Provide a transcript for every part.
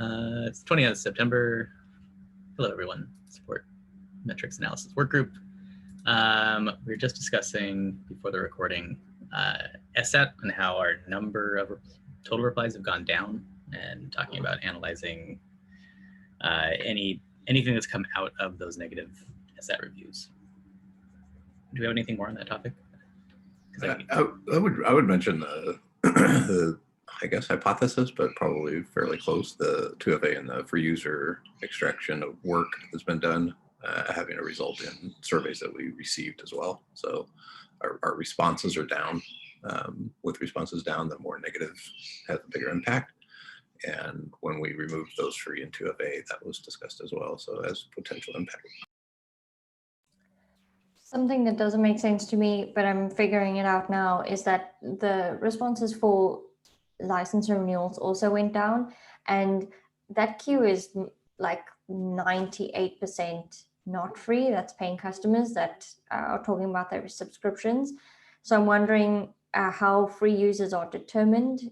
It's 20th of September. Hello, everyone. Support metrics analysis work group. We were just discussing before the recording SSAT and how our number of total replies have gone down, and talking about analyzing anything that's come out of those negative SSAT reviews. Do we have anything more on that topic? I would mention the I guess hypothesis, but probably fairly close, the 2FA and the free user extraction of work that's been done having a result in surveys that we received as well. So our responses are down. With responses down, the more negative has a bigger impact. And when we removed those free in 2FA, that was discussed as well. So as potential impact. Something that doesn't make sense to me, but I'm figuring it out now, is that the responses for license renewals also went down, and that queue is like 98% not free. That's paying customers that are talking about their subscriptions. So I'm wondering how free users are determined.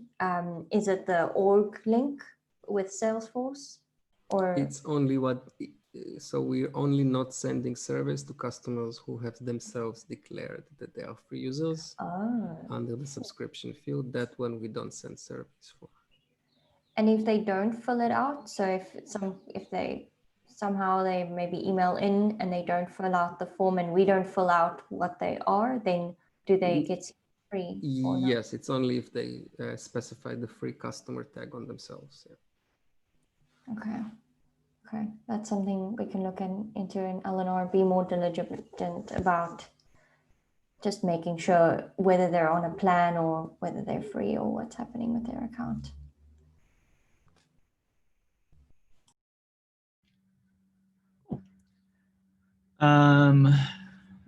Is it the org link with Salesforce, or it's only what? So we're only not sending surveys to customers who have themselves declared that they are free users under the subscription field. That one we don't send surveys for. And if they don't fill it out, so if they somehow they maybe email in and they don't fill out the form and we don't fill out what they are, then do they get free? Yes, it's only if they specify the free customer tag on themselves. Yeah. Okay, that's something we can look into, and Eleanor, be more diligent about just making sure whether they're on a plan or whether they're free or what's happening with their account.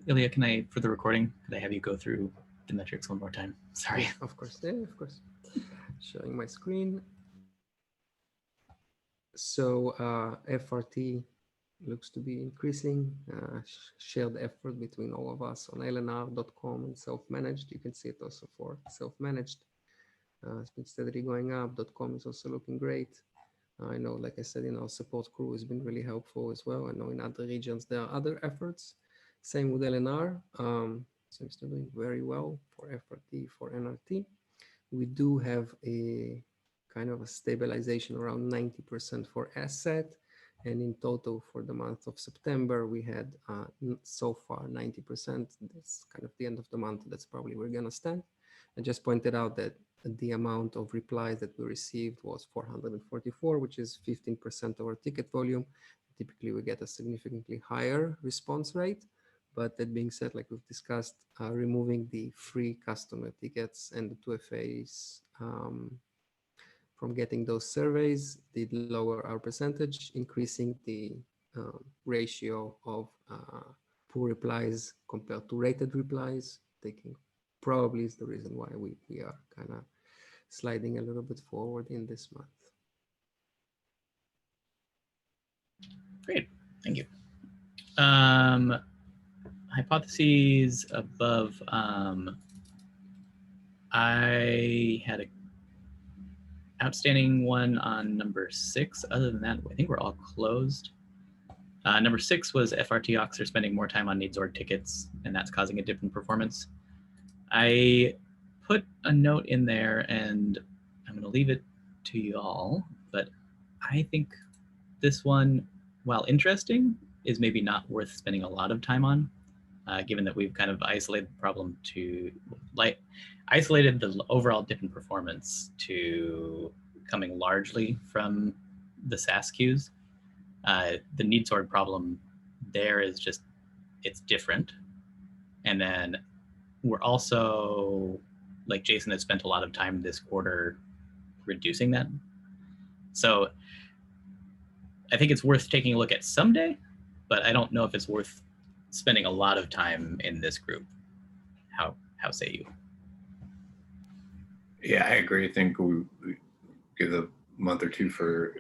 Ilya, can I, for the recording, could I have you go through the metrics one more time? Sorry. Yeah, of course. Yeah, of course. Showing my screen. So FRT looks to be increasing. Shared effort between all of us on lnr.com and self-managed. You can see it also for self-managed. It's been steadily going up. .com is also looking great. I know, like I said, our support crew has been really helpful as well. I know in other regions there are other efforts. Same with LNR. Seems to be doing very well for FRT, for NRT. We do have a kind of a stabilization around 90% for SSAT, and in total for the month of September we had so far 90%. That's kind of the end of the month. That's probably where we're gonna stand. I just pointed out that the amount of replies that we received was 444, which is 15% of our ticket volume. Typically we get a significantly higher response rate. But that being said, like we've discussed, removing the free customer tickets and the 2FAs from getting those surveys did lower our percentage, increasing the ratio of poor replies compared to rated replies. Taking probably is the reason why we are kind of sliding a little bit forward in this month. Great, thank you. Hypotheses above. I had a outstanding one on number 6. Other than that, I think we're all closed. Number 6 was FRT Ox are spending more time on needs org tickets, and that's causing a dip in performance. I put a note in there, and I'm going to leave it to you all, but I think this one, while interesting, is maybe not worth spending a lot of time on, given that we've kind of isolated the problem to, isolated the overall dip in performance to coming largely from the SAS queues. The needs org problem there is just, it's different. And then we're also, like Jason has spent a lot of time this quarter reducing that. So I think it's worth taking a look at someday, but I don't know if it's worth spending a lot of time in this group. How say you? Yeah, I agree. I think we give a month or two for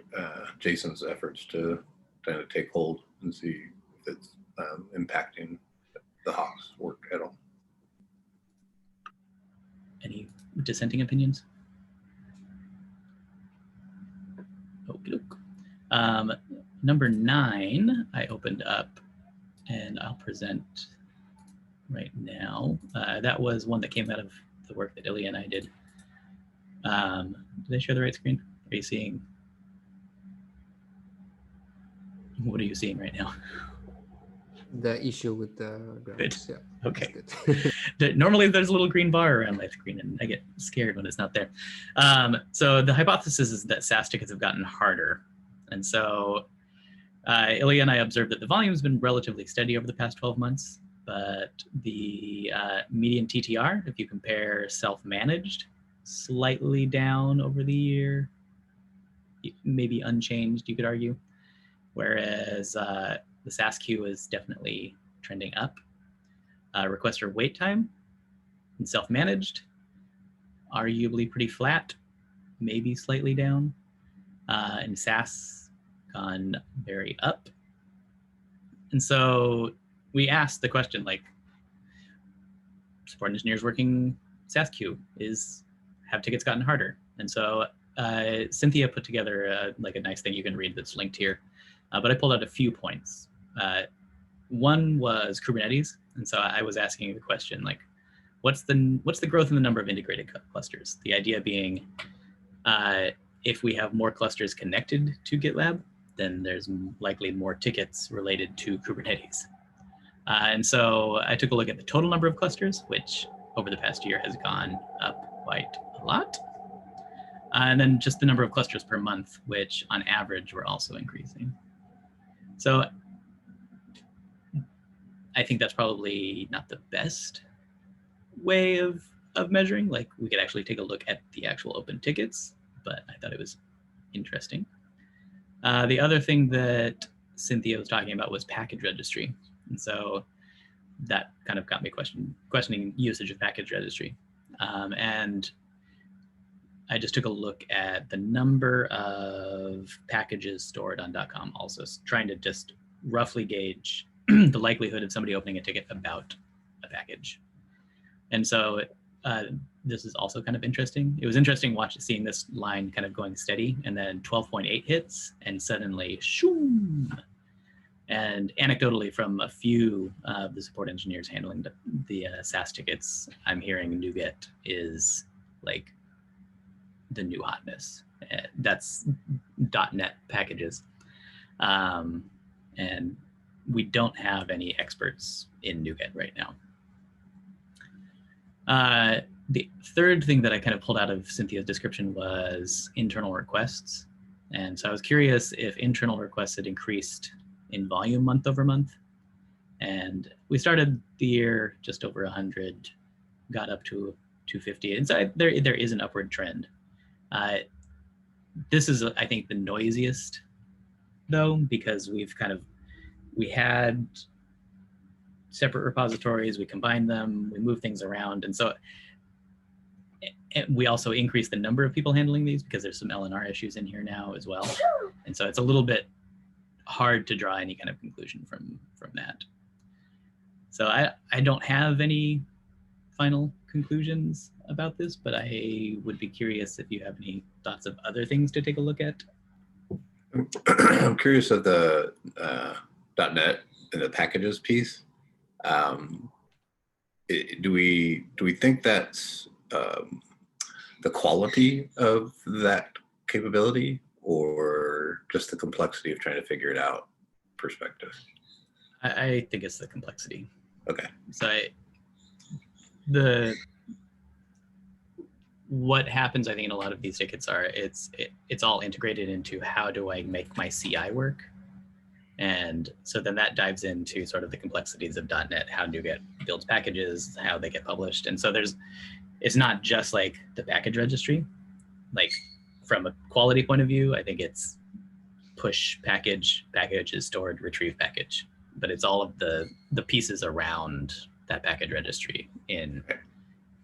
Jason's efforts to kind of take hold and see if it's impacting the Hawks work at all. Any dissenting opinions? Oh, Okey-doke. Number 9, I opened up, and I'll present right now. That was one that came out of the work that Ilya and I did. Did I share the right screen? Are you seeing? What are you seeing right now? The issue with the graphics. Yeah. Okay. Good. Normally there's a little green bar around my screen, and I get scared when it's not there. So the hypothesis is that SaaS tickets have gotten harder. And so Ilya and I observed that the volume has been relatively steady over the past 12 months, but the median TTR, if you compare self-managed, slightly down over the year, maybe unchanged, you could argue. Whereas the SaaS queue is definitely trending up. Requester wait time and self-managed, arguably pretty flat, maybe slightly down. And SaaS gone very up. And so we asked the question, like, support engineers working SaaS queue, have tickets gotten harder? And so Cynthia put together like a nice thing you can read that's linked here. But I pulled out a few points. One was Kubernetes. And so I was asking the question, like, what's the growth in the number of integrated clusters? The idea being, if we have more clusters connected to GitLab, then there's likely more tickets related to Kubernetes. And so I took a look at the total number of clusters, which over the past year has gone up quite a lot. And then just the number of clusters per month, which on average were also increasing. So I think that's probably not the best way of measuring. Like, we could actually take a look at the actual open tickets, but I thought it was interesting. The other thing that Cynthia was talking about was package registry. And so that kind of got me questioning usage of package registry. And I just took a look at the number of packages stored on .com, also trying to just roughly gauge the likelihood of somebody opening a ticket about a package. And so this is also kind of interesting. It was interesting seeing this line kind of going steady, and then 12.8 hits, and suddenly, shoom. And anecdotally, from a few of the support engineers handling the SaaS tickets, I'm hearing NuGet is like the new hotness. That's .NET packages. And we don't have any experts in NuGet right now. The third thing that I kind of pulled out of Cynthia's description was internal requests. And so I was curious if internal requests had increased in volume month over month. And we started the year just over 100, got up to 250. And so there is an upward trend. This is, I think, the noisiest, though, because we had separate repositories, we combined them, we moved things around. And so we also increased the number of people handling these because there's some LNR issues in here now as well. And so it's a little bit hard to draw any kind of conclusion from that. So I don't have any final conclusions about this, but I would be curious if you have any thoughts of other things to take a look at. I'm curious of the .NET and the packages piece. Do we think that's the quality of that capability, or just the complexity of trying to figure it out perspective? I think it's the complexity. Okay. So what happens, I think, in a lot of these tickets are it's all integrated into how do I make my CI work. And so then that dives into sort of the complexities of .NET, how NuGet builds packages, how they get published. And so it's not just like the package registry. Like, from a quality point of view, I think it's push package is stored, retrieve package. But it's all of the pieces around that package registry in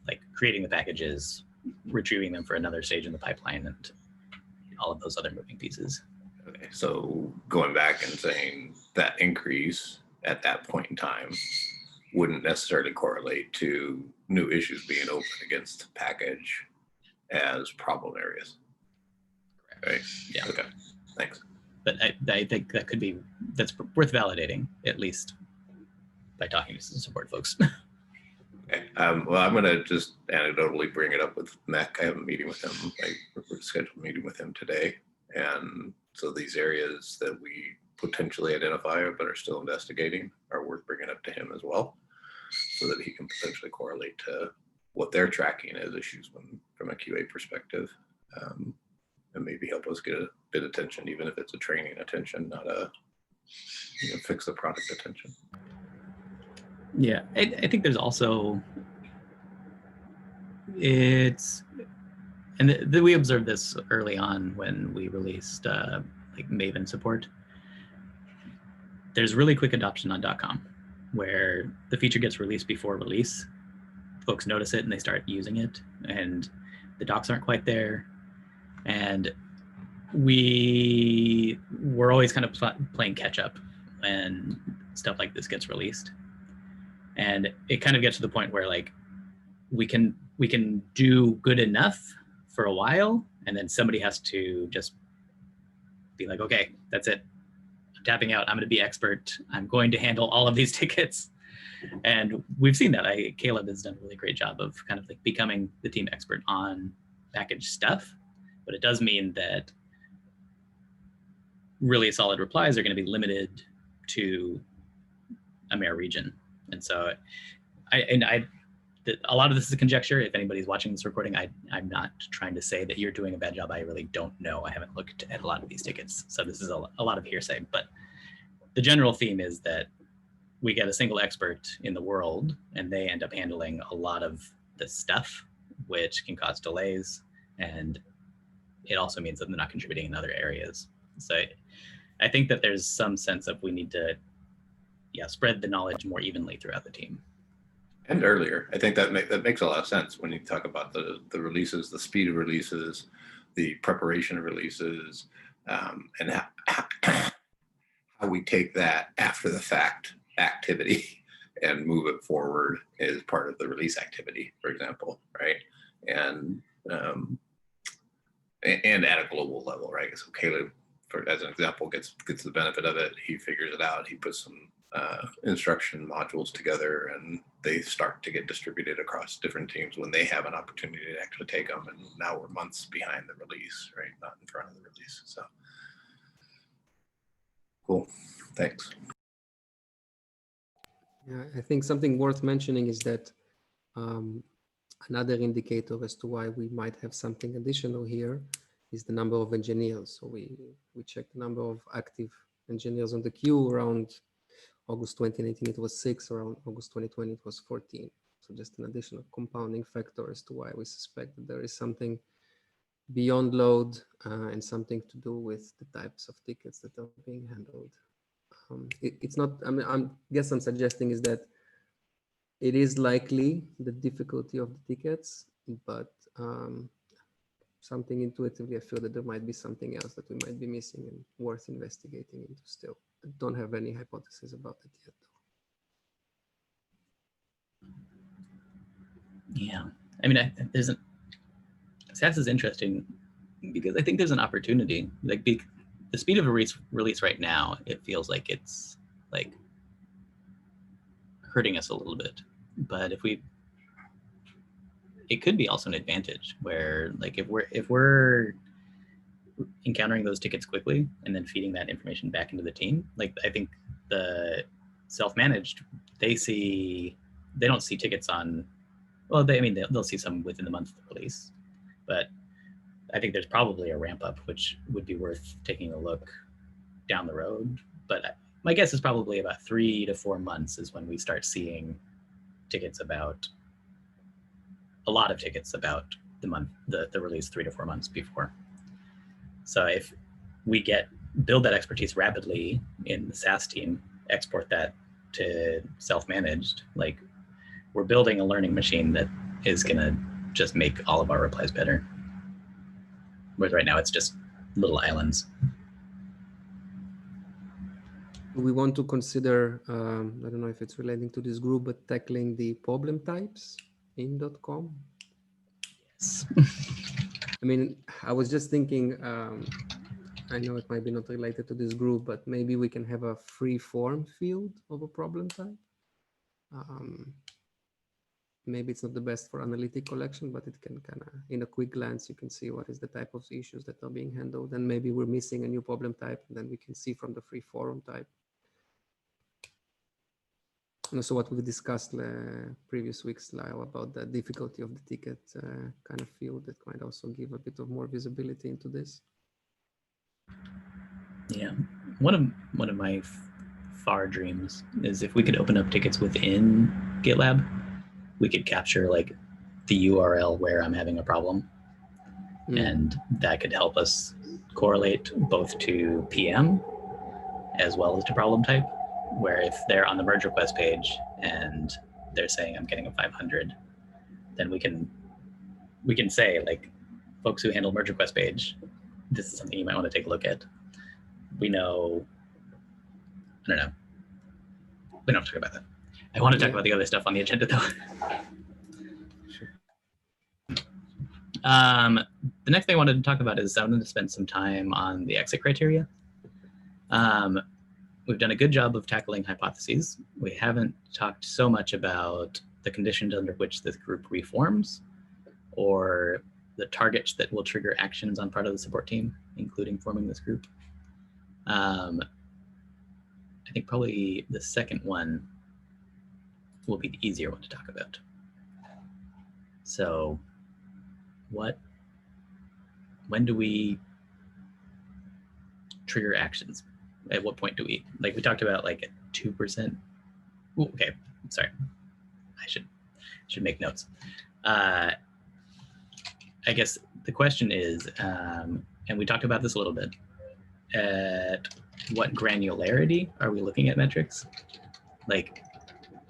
like creating the packages, retrieving them for another stage in the pipeline, and all of those other moving pieces. Okay, so going back and saying that increase at that point in time wouldn't necessarily correlate to new issues being open against package as problem areas. Right? Yeah. Okay. Thanks. But I think that's worth validating, at least by talking to some support folks. Okay. Well, I'm going to just anecdotally bring it up with Mech. I have a meeting with him. We're scheduled a meeting with him today. And so these areas that we potentially identify but are still investigating are worth bringing up to him as well, so that he can potentially correlate to what they're tracking as issues from a QA perspective, and maybe help us get a bit of attention, even if it's a training attention, not a fix the product attention. Yeah, I think there's also, we observed this early on when we released like Maven support. There's really quick adoption on .com, where the feature gets released before release. Folks notice it and they start using it, and the docs aren't quite there. And we're always kind of playing catch up when stuff like this gets released. And it kind of gets to the point where like we can do good enough for a while, and then somebody has to just be like, okay, that's it. I'm tapping out. I'm going to be expert. I'm going to handle all of these tickets. And we've seen that. Caleb has done a really great job of kind of like becoming the team expert on package stuff, but it does mean that really solid replies are going to be limited to a mere region. And so a lot of this is a conjecture. If anybody's watching this recording, I'm not trying to say that you're doing a bad job. I really don't know. I haven't looked at a lot of these tickets. So this is a lot of hearsay, but the general theme is that we get a single expert in the world and they end up handling a lot of the stuff, which can cause delays. And it also means that they're not contributing in other areas. So I think that there's some sense of we need to spread the knowledge more evenly throughout the team. And earlier, I think that makes a lot of sense when you talk about the releases, the speed of releases, the preparation of releases, and how we take that after the fact activity and move it forward as part of the release activity, for example, right? And at a global level, right? So Caleb, as an example, gets the benefit of it. He figures it out. He puts some instruction modules together, and they start to get distributed across different teams when they have an opportunity to actually take them. And now we're months behind the release, right? Not in front of the release. So cool. Thanks. Yeah, I think something worth mentioning is that another indicator as to why we might have something additional here is the number of engineers. So we checked the number of active engineers on the queue. Around August 2019, it was 6. Around August 2020, it was 14. So just an additional compounding factor as to why we suspect that there is something beyond load and something to do with the types of tickets that are being handled. It's not, I mean, I guess I'm suggesting is that it is likely the difficulty of the tickets, but something intuitively, I feel that there might be something else that we might be missing and worth investigating into still. I don't have any hypothesis about it yet. Yeah, I mean, SAS is interesting because I think there's an opportunity. Like the speed of a release right now, it feels like it's like hurting us a little bit. But it could be also an advantage where, like, if we're encountering those tickets quickly and then feeding that information back into the team, like I think the self-managed, they don't see tickets on. Well, they'll see some within the month of the release, but I think there's probably a ramp up, which would be worth taking a look down the road. But my guess is probably about 3 to 4 months is when we start seeing tickets about, a lot of tickets about the release 3 to 4 months before. So if we build that expertise rapidly in the SAS team, export that to self-managed, like we're building a learning machine that is gonna just make all of our replies better. Whereas right now it's just little islands. We want to consider, I don't know if it's relating to this group, but tackling the problem types in .com. Yes. I mean, I was just thinking, I know it might be not related to this group, but maybe we can have a free form field of a problem type. Maybe it's not the best for analytic collection, but it can kind of, in a quick glance, you can see what is the type of issues that are being handled. And maybe we're missing a new problem type, and then we can see from the free forum type. And also what we discussed previous weeks, Lyle, about the difficulty of the ticket kind of field that might also give a bit of more visibility into this. Yeah, one of my far dreams is if we could open up tickets within GitLab, we could capture like the URL where I'm having a problem, and that could help us correlate both to PM as well as to problem type. Where if they're on the merge request page and they're saying I'm getting a 500, then we can say, like, folks who handle merge request page, this is something you might want to take a look at. We know, I don't know. We don't have to talk about that. I want to talk about the other stuff on the agenda though. Sure. The next thing I wanted to talk about is I wanted to spend some time on the exit criteria. We've done a good job of tackling hypotheses. We haven't talked so much about the conditions under which this group reforms or the targets that will trigger actions on part of the support team, including forming this group. I think probably the second one will be the easier one to talk about. So when do we trigger actions? At what point do we, like we talked about like at 2%. Ooh, okay, sorry. I should make notes. I guess the question is, and we talked about this a little bit, at what granularity are we looking at metrics? Like,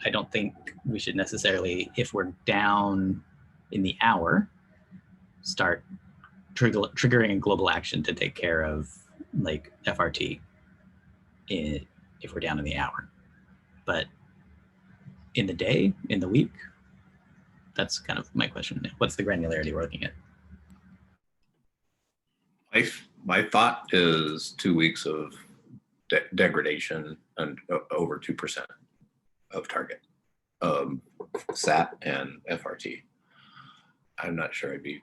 I don't think we should necessarily, if we're down in the hour, start triggering a global action to take care of like FRT if we're down in the hour. But in the day, in the week, that's kind of my question. What's the granularity we're looking at? My thought is 2 weeks of degradation and over 2% of target, SAT and FRT. I'm not sure I'd be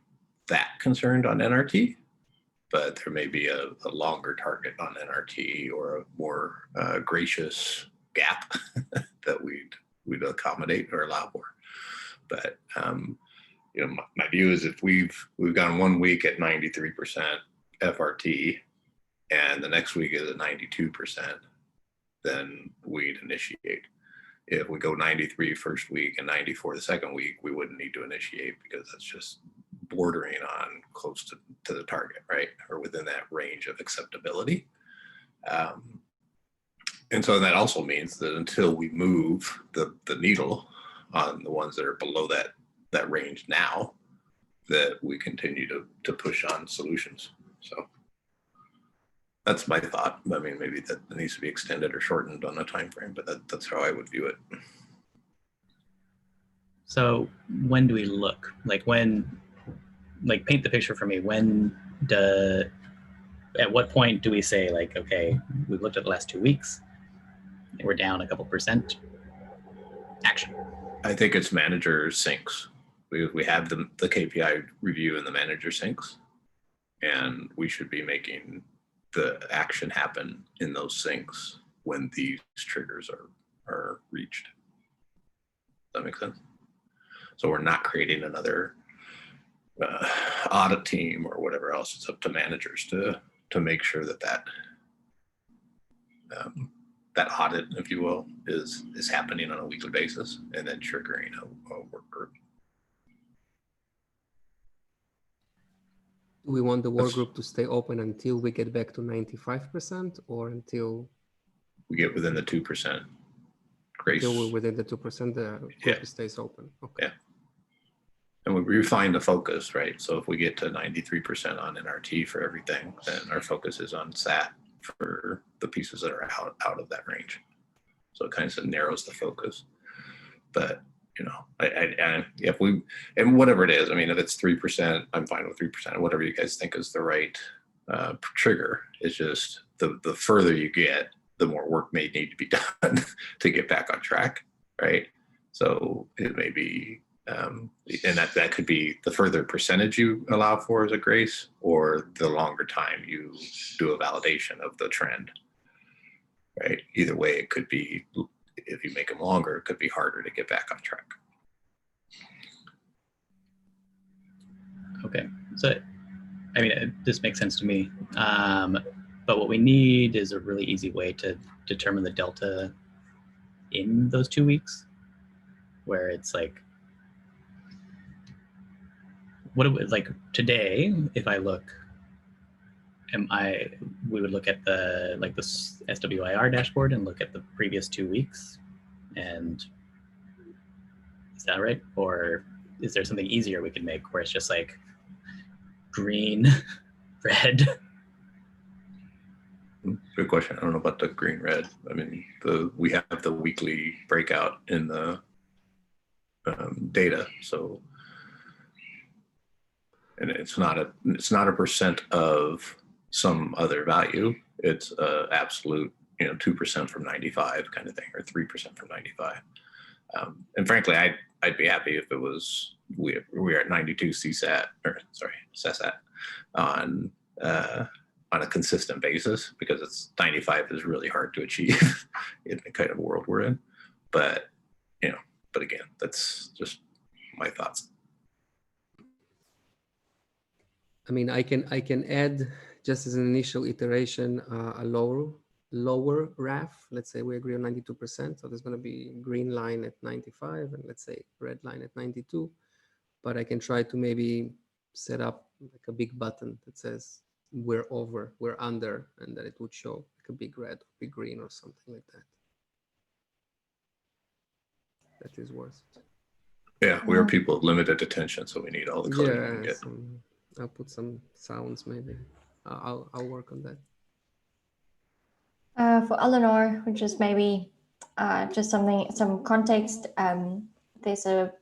that concerned on NRT, but there may be a longer target on NRT or a more gracious gap that we'd accommodate or allow for. But you know, my view is if we've gone 1 week at 93% FRT and the next week is at 92%, then we'd initiate. If we go 93 first week and 94 the second week, we wouldn't need to initiate because that's just bordering on close to the target, right? Or within that range of acceptability. And so that also means that until we move the needle on the ones that are below that range now, that we continue to push on solutions. So that's my thought. I mean, maybe that needs to be extended or shortened on a time frame, but that's how I would view it. So when do we look? Like paint the picture for me. At what point do we say like, okay, we've looked at the last 2 weeks, and we're down a couple percent, action? I think it's manager syncs. We have the KPI review in the manager syncs, and we should be making the action happen in those syncs when these triggers are reached. Does that make sense? So we're not creating another audit team or whatever else. It's up to managers to make sure that audit, if you will, is happening on a weekly basis and then triggering a work group. Do we want the work group to stay open until we get back to 95% or until we get within the 2% grace? Until we're within the 2%, the group stays open. Okay. Yeah. And we refine the focus, right? So if we get to 93% on NRT for everything, then our focus is on SAT for the pieces that are out of that range. So it kind of narrows the focus. But you know, if we, and whatever it is, I mean, if it's 3%, I'm fine with 3%. Whatever you guys think is the right trigger. It's just the further you get, the more work may need to be done to get back on track, right? So it may be, and that could be the further percentage you allow for as a grace, or the longer time you do a validation of the trend, right? Either way, it could be, if you make them longer, it could be harder to get back on track. Okay, so I mean, this makes sense to me. But what we need is a really easy way to determine the delta in those 2 weeks, where it's like, what it was like today, if I look, we would look at the SWIR dashboard and look at the previous 2 weeks, and is that right? Or is there something easier we could make where it's just like green, red? Good question. I don't know about the green red. I mean, we have the weekly breakout in the data, so, and it's not a percent of some other value. It's absolute, 2% from 95 kind of thing, or 3% from 95. And frankly, I'd be happy if it was we're at 92 CSAT, or sorry, CSAT on a consistent basis, because it's 95 is really hard to achieve in the kind of world we're in. But but again, that's just my thoughts. I mean, I can add, just as an initial iteration, a lower RAF. Let's say we agree on 92%. So there's going to be green line at 95 and let's say red line at 92. But I can try to maybe set up like a big button that says we're over, we're under, and that it would show like a big red, big green, or something like that. That is worth it. Yeah, we are people of limited attention, so we need all the color we can get. I'll put some sounds maybe. I'll work on that. For Eleanor, which is maybe just some context, there's a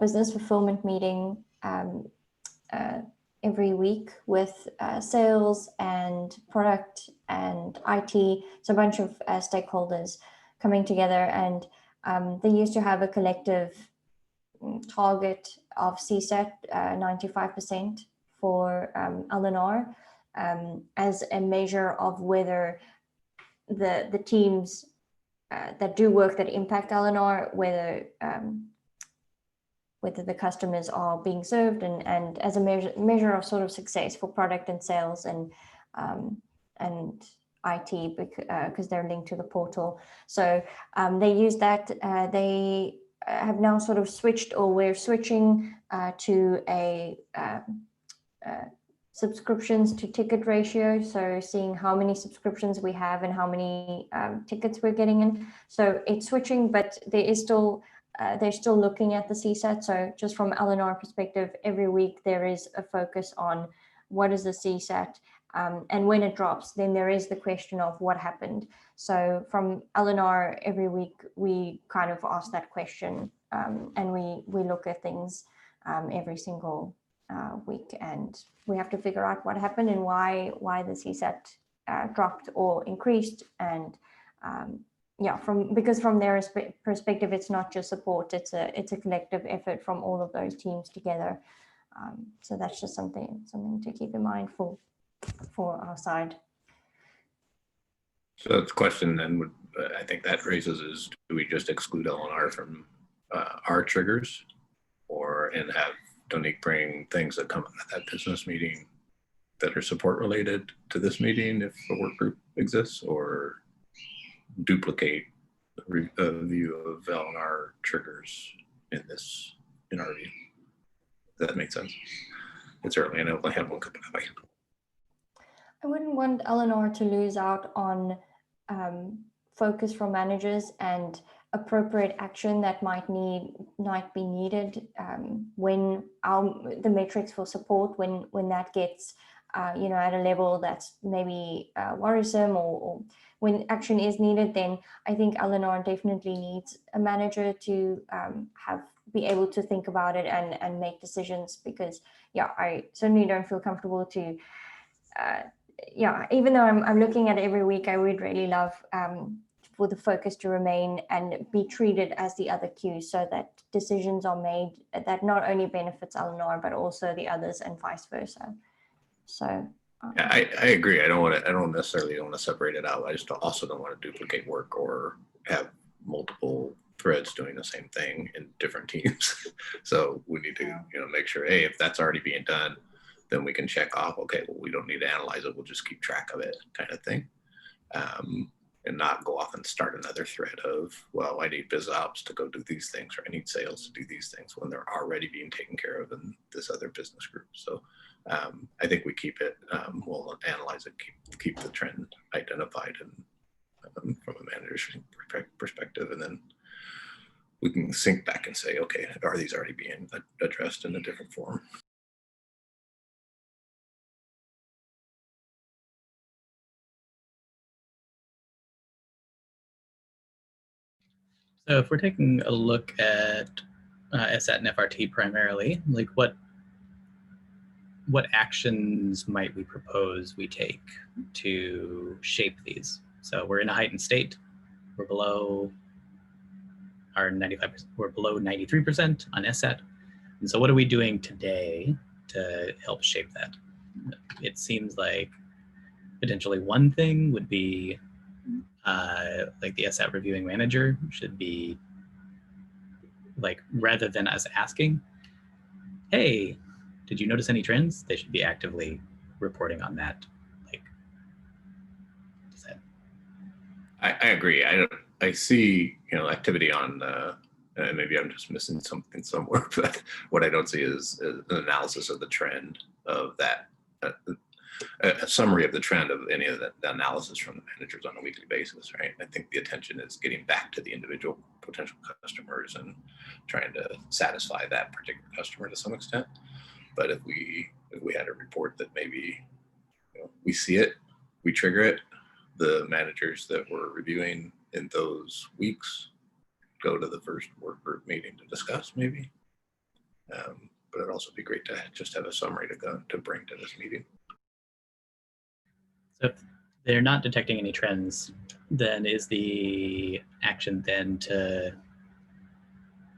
business fulfillment meeting every week with sales and product and IT, so a bunch of stakeholders coming together, and they used to have a collective target of CSAT 95% for Eleanor, as a measure of whether the teams that do work that impact Eleanor, whether the customers are being served, and as a measure of sort of success for product and sales and IT, because they're linked to the portal. So they use that. They have now sort of switched, or we're switching to a subscriptions to ticket ratio. So seeing how many subscriptions we have and how many tickets we're getting in. So it's switching, but there is still they're still looking at the CSAT. So just from Eleanor perspective, every week there is a focus on what is the CSAT, and when it drops, then there is the question of what happened. So from Eleanor, every week we kind of ask that question, and we look at things every single week, and we have to figure out what happened and why the CSAT dropped or increased. And yeah, because from their perspective, it's not just support, it's a collective effort from all of those teams together. So that's just something to keep in mind for our side. So the question then I think that raises is, do we just exclude L&R from our triggers, and have Donique bring things that come out of that business meeting that are support related to this meeting if a work group exists, or duplicate a view of L&R triggers in our view? Does that make sense? It's early, and I have one coming up. I wouldn't want Eleanor to lose out on focus from managers and appropriate action that might be needed when the metrics for support, when that gets at a level that's maybe worrisome, or when action is needed. Then I think Eleanor definitely needs a manager to be able to think about it and make decisions, because I certainly don't feel comfortable to yeah, even though I'm looking at it every week, I would really love for the focus to remain and be treated as the other queues, so that decisions are made that not only benefits Eleanor, but also the others and vice versa. So yeah, I agree. I don't necessarily want to separate it out. I just also don't want to duplicate work or have multiple threads doing the same thing in different teams. So we need to, make sure, hey, if that's already being done, then we can check off, okay, well, we don't need to analyze it. We'll just keep track of it, kind of thing. And not go off and start another thread of, well, I need biz ops to go do these things, or I need sales to do these things when they're already being taken care of in this other business group. So I think we keep it, we'll analyze it, keep the trend identified and from a manager's perspective, and then we can sync back and say, okay, are these already being addressed in a different form? So if we're taking a look at SAT and FRT primarily, like what actions might we propose we take to shape these? So we're in a heightened state. We're below our 95%. We're below 93% on SAT. And so what are we doing today to help shape that? It seems like potentially one thing would be like the SAT reviewing manager should be like, rather than us asking, hey, did you notice any trends? They should be actively reporting on that. Like, I agree. I see, activity on, and maybe I'm just missing something somewhere, but what I don't see is an analysis of the trend of that, a summary of the trend of any of the analysis from the managers on a weekly basis, right? I think the attention is getting back to the individual potential customers and trying to satisfy that particular customer to some extent. But if we had a report that maybe we see it, we trigger it, the managers that we're reviewing in those weeks go to the first work group meeting to discuss maybe. But it'd also be great to just have a summary to bring to this meeting. So if they're not detecting any trends, then is the action then to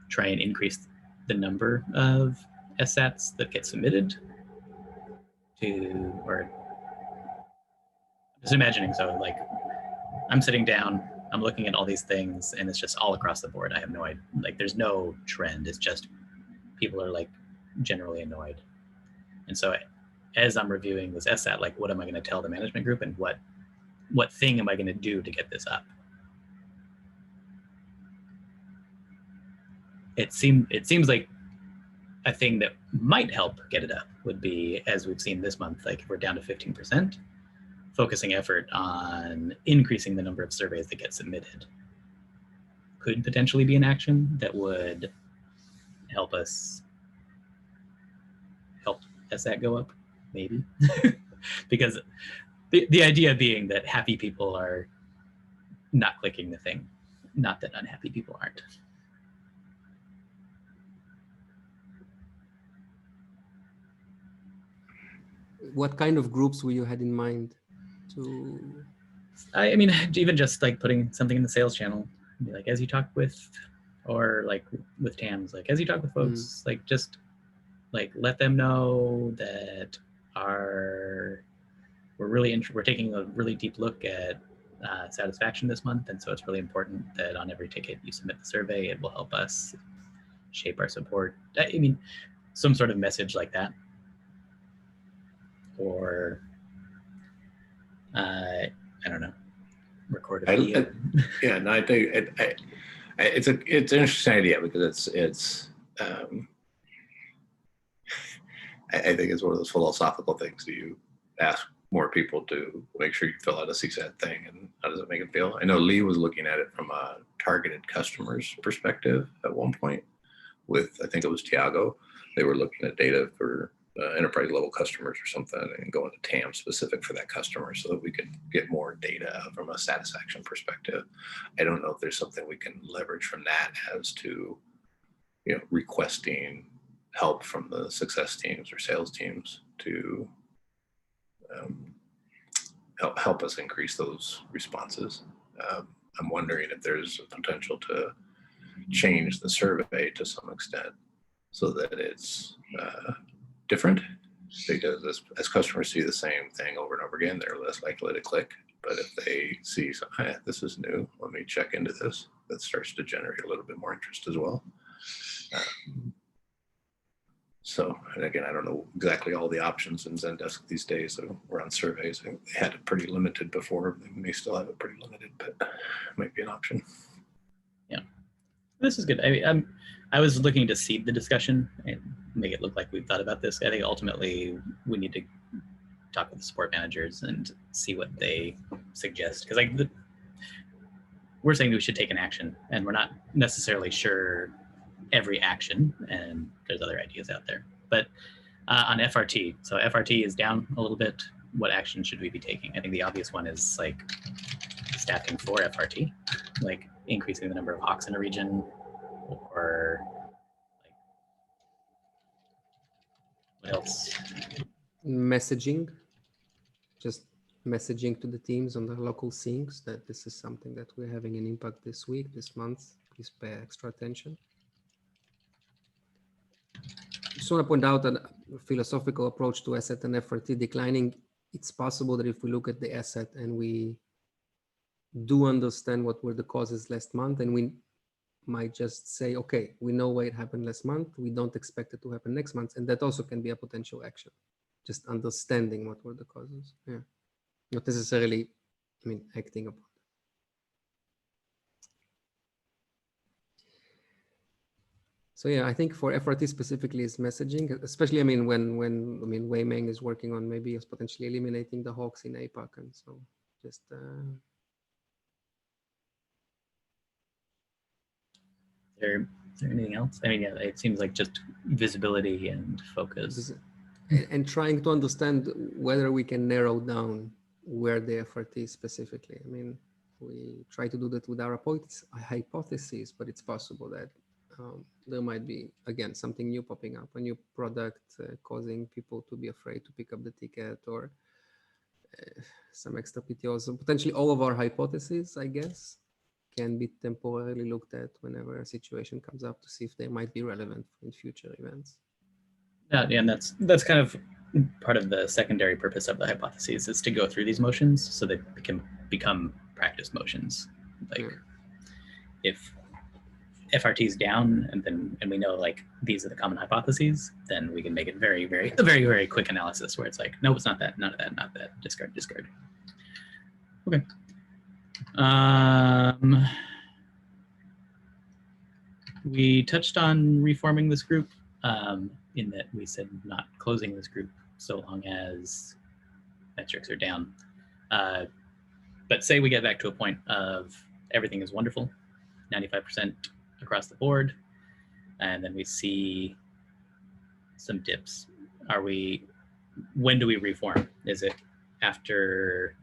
try and increase the number of SATs that get submitted to, or just imagining, so like I'm sitting down, I'm looking at all these things and it's just all across the board. I have no idea, like there's no trend. It's just people are like generally annoyed. And so as I'm reviewing this SAT, like what am I going to tell the management group and what thing am I going to do to get this up? It seems like a thing that might help get it up would be, as we've seen this month, like if we're down to 15%, focusing effort on increasing the number of surveys that get submitted could potentially be an action that would help SAT go up, maybe. Because the idea being that happy people are not clicking the thing, not that unhappy people aren't. What kind of groups were you had in mind to? I mean, even just like putting something in the sales channel, like as you talk with, or like with TAMs, like as you talk with folks, like just like let them know that we're taking a really deep look at satisfaction this month, and so it's really important that on every ticket you submit the survey, it will help us shape our support. I mean, some sort of message like that, or I don't know, record a video. Yeah, no, I think it's an interesting idea because it's I think it's one of those philosophical things. Do you ask more people to make sure you fill out a CSAT thing, and how does it make them feel? I know Lee was looking at it from a targeted customers perspective at one point with, I think it was Tiago. They were looking at data for enterprise level customers or something and going to TAM specific for that customer so that we could get more data from a satisfaction perspective. I don't know if there's something we can leverage from that as to, requesting help from the success teams or sales teams to help us increase those responses. I'm wondering if there's a potential to change the survey to some extent so that it's different, because as customers see the same thing over and over again, they're less likely to click. But if they see, this is new, let me check into this, that starts to generate a little bit more interest as well. So, and again, I don't know exactly all the options in Zendesk these days. So we're on surveys. They had it pretty limited before. They may still have it pretty limited, but it might be an option. Yeah, this is good. I mean, I was looking to seed the discussion and make it look like we've thought about this. I think ultimately we need to talk with the support managers and see what they suggest. Because like we're saying we should take an action, and we're not necessarily sure every action, and there's other ideas out there. But on FRT, so FRT is down a little bit. What action should we be taking? I think the obvious one is like staffing for FRT, like increasing the number of hawks in a region, or like what else? Messaging, just messaging to the teams on the local syncs that this is something that we're having an impact this week, this month. Please pay extra attention. Just want to point out that a philosophical approach to asset and FRT declining. It's possible that if we look at the asset and we do understand what were the causes last month, and we might just say, okay, we know why it happened last month. We don't expect it to happen next month. And that also can be a potential action. Just understanding what were the causes. Yeah. Not necessarily, I mean, acting upon. So yeah, I think for FRT specifically is messaging, especially, I mean, when Wei Meng is working on maybe potentially eliminating the hawks in APAC. And so just, Is there anything else? I mean, yeah, it seems like just visibility and focus. And trying to understand whether we can narrow down where the FRT is specifically. I mean, we try to do that with our hypotheses, but it's possible that there might be, again, something new popping up, a new product causing people to be afraid to pick up the ticket, or some extra PTOs. So potentially all of our hypotheses, I guess, can be temporarily looked at whenever a situation comes up to see if they might be relevant in future events. Yeah, and that's kind of part of the secondary purpose of the hypotheses, is to go through these motions so they can become practice motions. Like if FRT is down and we know like these are the common hypotheses, then we can make it very, very quick analysis where it's like, no, it's not that, none of that, not that, discard. Okay. We touched on reforming this group in that we said not closing this group so long as metrics are down. But say we get back to a point of everything is wonderful, 95% across the board, and then we see some dips. When do we reform? Is it after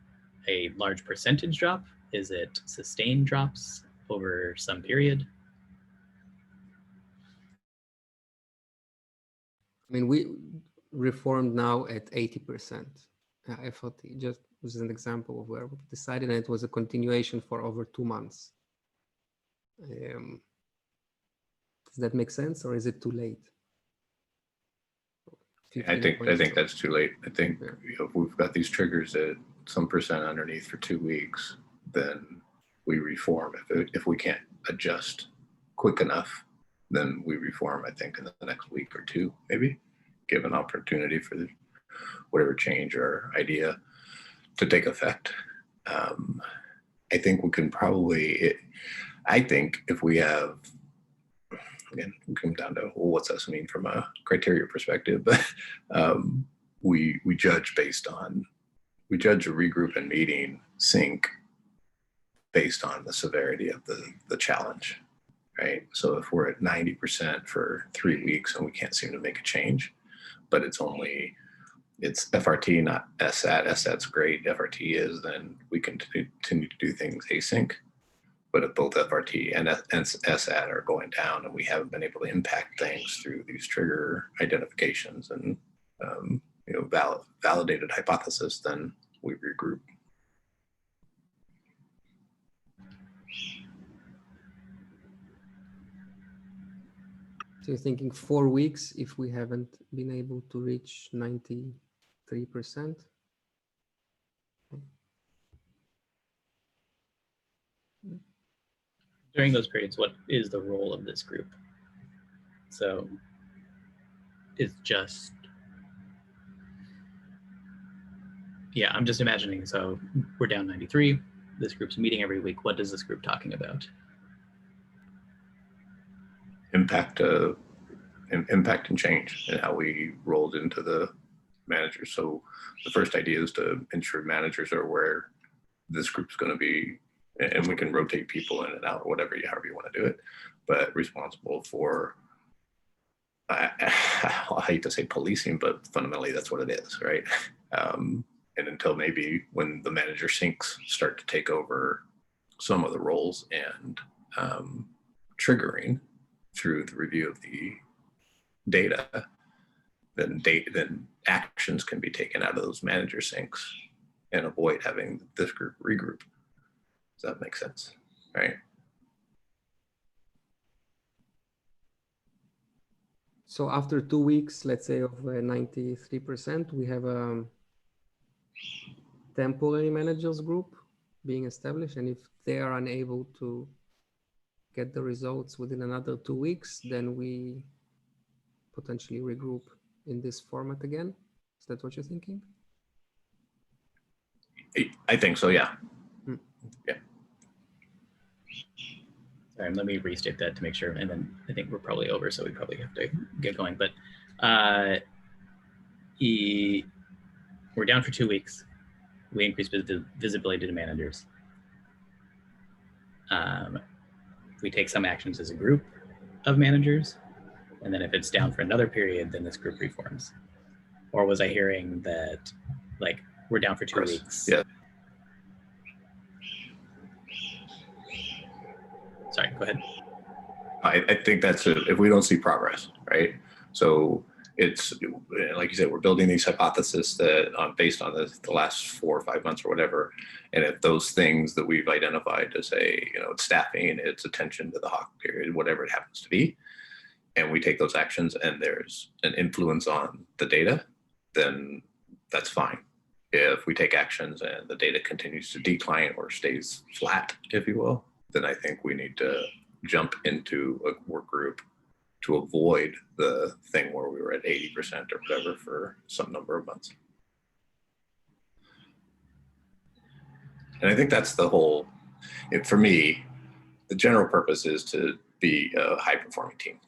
a large percentage drop? Is it sustained drops over some period? I mean, we reformed now at 80% FLT, just as an example of where we decided, and it was a continuation for over 2 months. Does that make sense, or is it too late? I think that's too late. I think if we've got these triggers at some percent underneath for 2 weeks, then we reform. If we can't adjust quick enough, then we reform, I think, in the next week or two, maybe, give an opportunity for whatever change or idea to take effect. I think we can probably, I think if we have, again, we come down to, well, what's this mean from a criteria perspective? But we judge we judge a regroup and meeting sync based on the severity of the challenge. Right. So if we're at 90% for 3 weeks and we can't seem to make a change, but it's FRT, not SAT. SAT's great. FRT is, then we can continue to do things async. But if both FRT and SAT are going down and we haven't been able to impact things through these trigger identifications and validated hypothesis, then we regroup. So you're thinking 4 weeks if we haven't been able to reach 93%? During those periods, what is the role of this group? So it's just, yeah, I'm just imagining. So we're down 93. This group's meeting every week. What is this group talking about? Impact and change and how we rolled into the managers. So the first idea is to ensure managers are aware this group's going to be, and we can rotate people in and out, whatever, however you want to do it, but responsible for, I hate to say policing, but fundamentally that's what it is, right? And until maybe when the manager sinks start to take over some of the roles and triggering through the review of the data, then actions can be taken out of those manager sinks and avoid having this group regroup. Does that make sense? Right. So after 2 weeks, let's say of 93%, we have a temporary managers group being established. And if they are unable to get the results within another 2 weeks, then we potentially regroup in this format again. Is that what you're thinking? I think so, yeah. Yeah. Sorry, let me restate that to make sure. And then I think we're probably over, so we probably have to get going. But we're down for 2 weeks. We increase visibility to managers. We take some actions as a group of managers. And then if it's down for another period, then this group reforms. Or was I hearing that, like, we're down for 2 weeks? Yeah. Sorry, go ahead. I think that's if we don't see progress, right? So it's like you said, we're building these hypotheses that based on the last 4 or 5 months or whatever. And if those things that we've identified to say, it's staffing, it's attention to the hawk period, whatever it happens to be, and we take those actions and there's an influence on the data, then that's fine. If we take actions and the data continues to decline or stays flat, if you will, then I think we need to jump into a work group to avoid the thing where we were at 80% or whatever for some number of months. And I think that's the whole, for me, the general purpose is to be a high performing team.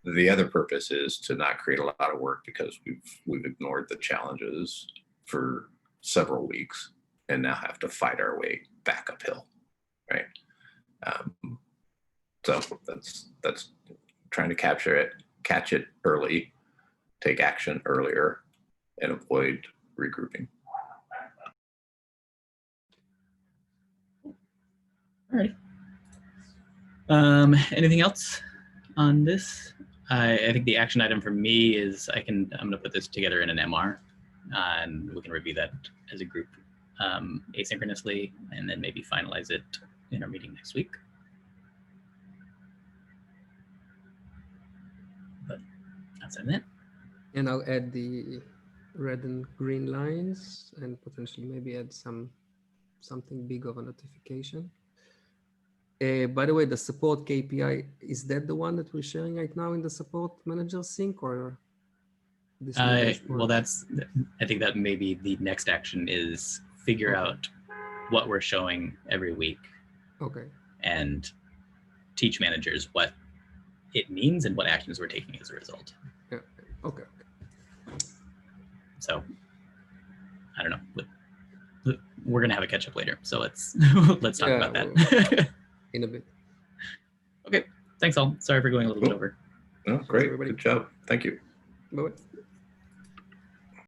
The other purpose is to not create a lot of work because we've ignored the challenges for several weeks and now have to fight our way back uphill, right? So that's trying to catch it early, take action earlier, and avoid regrouping. All right. Anything else on this? I think the action item for me is I'm going to put this together in an MR, and we can review that as a group asynchronously, and then maybe finalize it in our meeting next week. But outside of that. And I'll add the red and green lines and potentially maybe add something big of a notification. By the way, the support KPI, is that the one that we're sharing right now in the support manager sync, or this new dashboard? Well, I think that maybe the next action is figure out what we're showing every week. Okay. And teach managers what it means and what actions we're taking as a result. Yeah. Okay. So I don't know. We're gonna have a catch up later, so let's talk about that. In a bit. Okay. Thanks all. Sorry for going a little bit over. Oh, great. Good job. Thank you. Bye-bye.